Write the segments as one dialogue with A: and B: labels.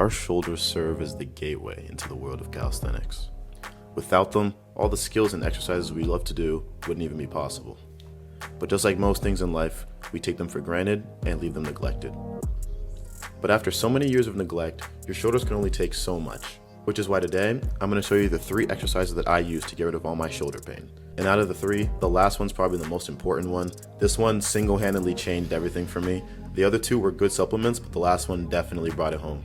A: Our shoulders serve as the gateway into the world of calisthenics. Without them, all the skills and exercises we love to do wouldn't even be possible. But just like most things in life, we take them for granted and leave them neglected. But after so many years of neglect, your shoulders can only take so much. Which is why today, I'm going to show you the 3 exercises that I use to get rid of all my shoulder pain. And out of the 3, the last one's probably the most important one. This one single-handedly changed everything for me. The other 2 were good supplements, but the last one definitely brought it home.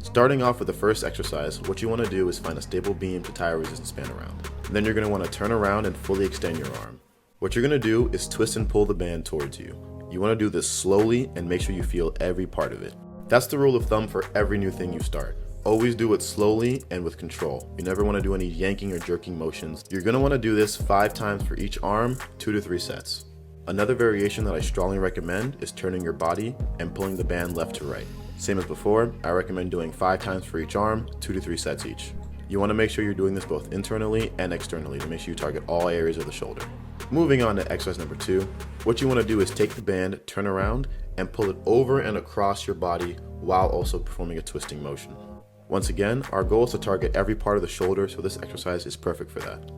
A: Starting off with the first exercise, what you want to do is find a stable beam to tie a resistance band around. And then you're going to want to turn around and fully extend your arm. What you're going to do is twist and pull the band towards you. You want to do this slowly and make sure you feel every part of it. That's the rule of thumb for every new thing you start. Always do it slowly and with control. You never want to do any yanking or jerking motions. You're going to want to do this 5 times for each arm, 2 to 3 sets. Another variation that I strongly recommend is turning your body and pulling the band left to right. Same as before, I recommend doing 5 times for each arm, 2 to 3 sets each. You want to make sure you're doing this both internally and externally to make sure you target all areas of the shoulder. Moving on to exercise number 2, what you want to do is take the band, turn around, and pull it over and across your body while also performing a twisting motion. Once again, our goal is to target every part of the shoulder, so this exercise is perfect for that.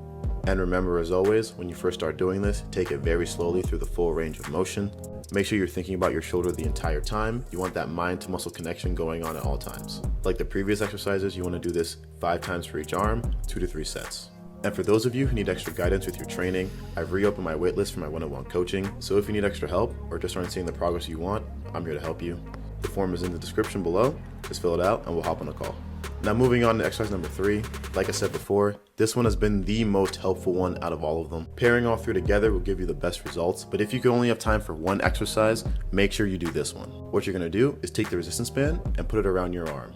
A: And remember, as always, when you first start doing this, take it very slowly through the full range of motion. Make sure you're thinking about your shoulder the entire time. You want that mind to muscle connection going on at all times. Like the previous exercises, you want to do this 5 times for each arm, 2 to 3 sets. And for those of you who need extra guidance with your training, I've reopened my waitlist for my one-on-one coaching. So if you need extra help or just aren't seeing the progress you want, I'm here to help you. The form is in the description below. Just fill it out and we'll hop on a call. Now moving on to exercise number 3, like I said before, this one has been the most helpful one out of all of them. Pairing all 3 together will give you the best results, but if you can only have time for one exercise, make sure you do this one. What you're going to do is take the resistance band and put it around your arm.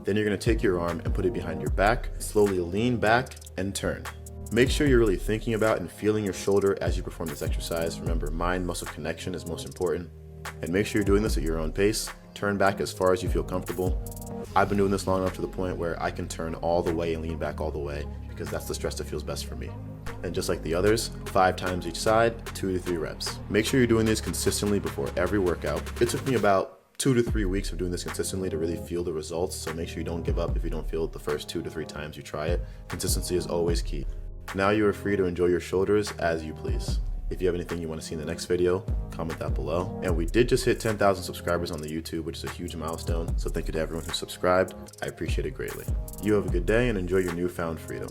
A: Then you're going to take your arm and put it behind your back, slowly lean back and turn. Make sure you're really thinking about and feeling your shoulder as you perform this exercise. Remember, mind-muscle connection is most important. And make sure you're doing this at your own pace. Turn back as far as you feel comfortable. I've been doing this long enough to the point where I can turn all the way and lean back all the way because that's the stress that feels best for me. And just like the others, 5 times each side, 2 to 3 reps. Make sure you're doing this consistently before every workout. It took me about 2 to 3 weeks of doing this consistently to really feel the results, so make sure you don't give up if you don't feel it the first 2 to 3 times you try it. Consistency is always key. Now you are free to enjoy your shoulders as you please. If you have anything you want to see in the next video, comment that below. And we did just hit 10,000 subscribers on the YouTube, which is a huge milestone. So thank you to everyone who subscribed. I appreciate it greatly. You have a good day and enjoy your newfound freedom.